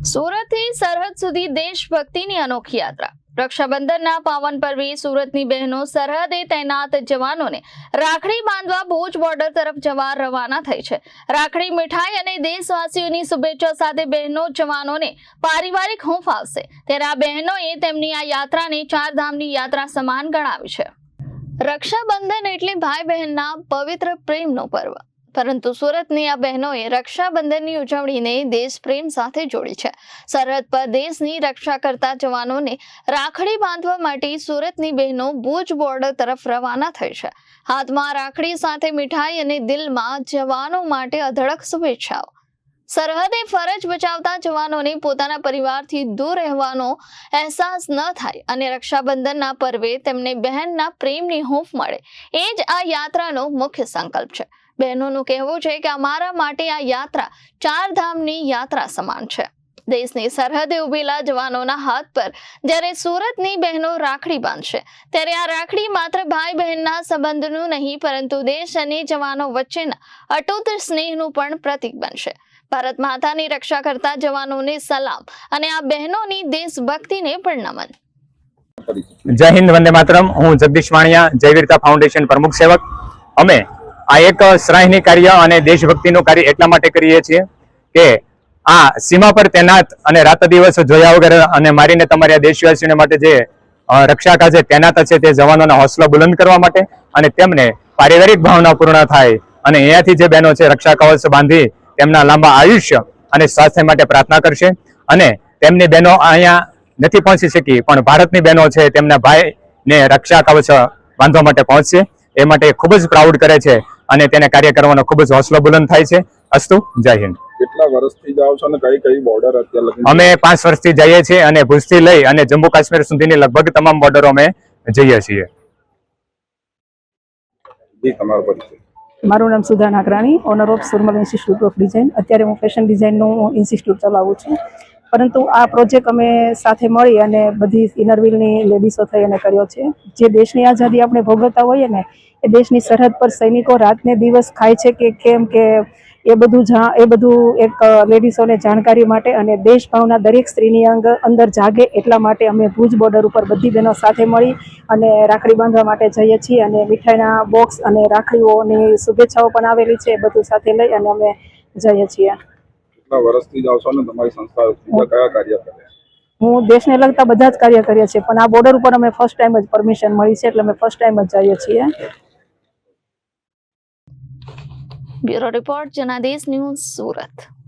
સુરતથી સરહદ સુધી દેશભક્તિની અનોખી યાત્રા। રક્ષાબંધનના પાવન પર્વે સુરતની બહેનો સરહદે તૈનાત જવાનોને રાખડી બાંધવા ભુજ બોર્ડર તરફ જવા રવાના થઈ છે। રાખડી મીઠાઈ અને દેશવાસીઓની શુભેચ્છા સાથે બહેનો જવાનોને પારિવારિક હૂંફ આવશે, ત્યારે આ બહેનોએ તેમની આ યાત્રાને ચારધામની યાત્રા સમાન ગણાવી છે। રક્ષાબંધન એટલે ભાઈ બહેનના પવિત્ર પ્રેમનો પર્વ, પરંતુ સુરતની આ બહેનોએ રક્ષાબંધનની ઉજવણીને દેશ પ્રેમ સાથે જોડી છે। સરહદ પર દેશની રક્ષા કરતા જવાનોને રાખડી બાંધવા માટે સુરતની બહેનો ભુજ બોર્ડર તરફ રવાના થઈ છે। હાથમાં રાખડી સાથે મીઠાઈ અને દિલમાં જવાનો માટે અઢળક શુભેચ્છાઓ। સરહદે ફરજ બજાવતા જવાનોને પોતાના પરિવારથી દૂર રહેવાનો અહેસાસ ન થાય અને રક્ષાબંધનના પર્વે તેમને બહેનના પ્રેમની હૂંફ મળે, એ જ આ યાત્રાનો મુખ્ય સંકલ્પ છે। બહેનોનું કહેવું છે કે અમારા માટે આ યાત્રા ચારધામની યાત્રા સમાન છે। દેશની સરહદે ઉભેલા જવાનોના હાથ પર જ્યારે સુરતની બહેનો રાખડી બાંધશે, ત્યારે આ રાખડી માત્ર ભાઈ બહેનના સંબંધનું નહીં, પરંતુ દેશ અને જવાનો વચ્ચેના અતૂટ સ્નેહનું પણ પ્રતીક બનશે। ભારત માતાની રક્ષા કરતા જવાનોને સલામ અને આ બહેનોની દેશભક્તિને પણ નમન। જય હિન્દ, વંદે માતરમ। હું જગદીશ વાણિયા, જયવીરતા ફાઉન્ડેશન પ્રમુખ સેવક। અમે આ એક સરાહનીય કાર્ય અને દેશભક્તિનું કાર્ય એટલા માટે કરીએ છીએ કે આ સીમા પર તૈનાત અને રાત દિવસ જોયા વગર અને મારીને તમારા દેશવાસીઓને માટે જે રક્ષા કાજે તૈનાત છે તે જવાનોના હોસલા બુલંદ કરવા માટે અને તેમને પારિવારિક ભાવના પૂર્ણ થાય અને અહીંયાથી જે બહેનો છે રક્ષા કવચ બાંધી તેમના લાંબા આયુષ્ય અને સ્વાસ્થ્ય માટે પ્રાર્થના કરશે। અને તેમની બહેનો અહીંયા નથી પહોંચી શકી, પણ ભારતની બહેનો છે તેમના ભાઈને રક્ષા કવચ બાંધવા માટે પહોંચશે, એ માટે ખૂબ જ પ્રાઉડ કરે છે અને તેને કાર્ય કરવાનો ખૂબ જ હોસલો બુલંદ થાય છે। અસ્તુ, જય હિન્દ। કેટલા વર્ષથી જાઓ છો અને કઈ બોર્ડર અત્યારે લગી? અમે 5 વર્ષથી જઈએ છીએ અને ભુજથી લઈ અને જમ્મુ કાશ્મીર સુધીની લગભગ તમામ બોર્ડરો અમે જઈએ છીએ। જી, તમારો પરિચય? મારું નામ Sudha Nagrani, owner of Surmal institute of design. અત્યારે હું ફેશન ડિઝાઇનનું ઇન્સ્ટિટ્યૂટ ચલાવું છું, પરંતુ આ પ્રોજેક્ટ અમે સાથે મળી અને બધી ઇનરવ્હીલની લેડીઝો થઈ અને કર્યો છે। જે દેશની આઝાદી આપણે ભોગવતા હોઈએ ને, એ દેશની સરહદ પર સૈનિકો રાતને દિવસ ખાય છે કે કેમ, કે એ બધું એક લેડીઝોને જાણકારી માટે અને દેશભાવના દરેક સ્ત્રીની અંદર જાગે એટલા માટે અમે ભુજ બોર્ડર ઉપર બધી બહેનો સાથે મળી અને રાખડી બાંધવા માટે જઈએ છીએ અને મીઠાઈના બોક્સ અને રાખડીઓની શુભેચ્છાઓ પણ આવેલી છે, એ બધું સાથે લઈ અને અમે જઈએ છીએ। કેટલા વર્ષથી જાઓ છો અને તમારી સંસ્થા કયા કાર્ય કરે છે? હું દેશને લગતા બધા જ કાર્ય કરીએ છીએ, પણ આ બોર્ડર ઉપર અમે ફર્સ્ટ ટાઈમ જ પરમિશન મળી છે, એટલે અમે ફર્સ્ટ ટાઈમ જ જઈએ છીએ। Bureau report, Janadesh news, Surat.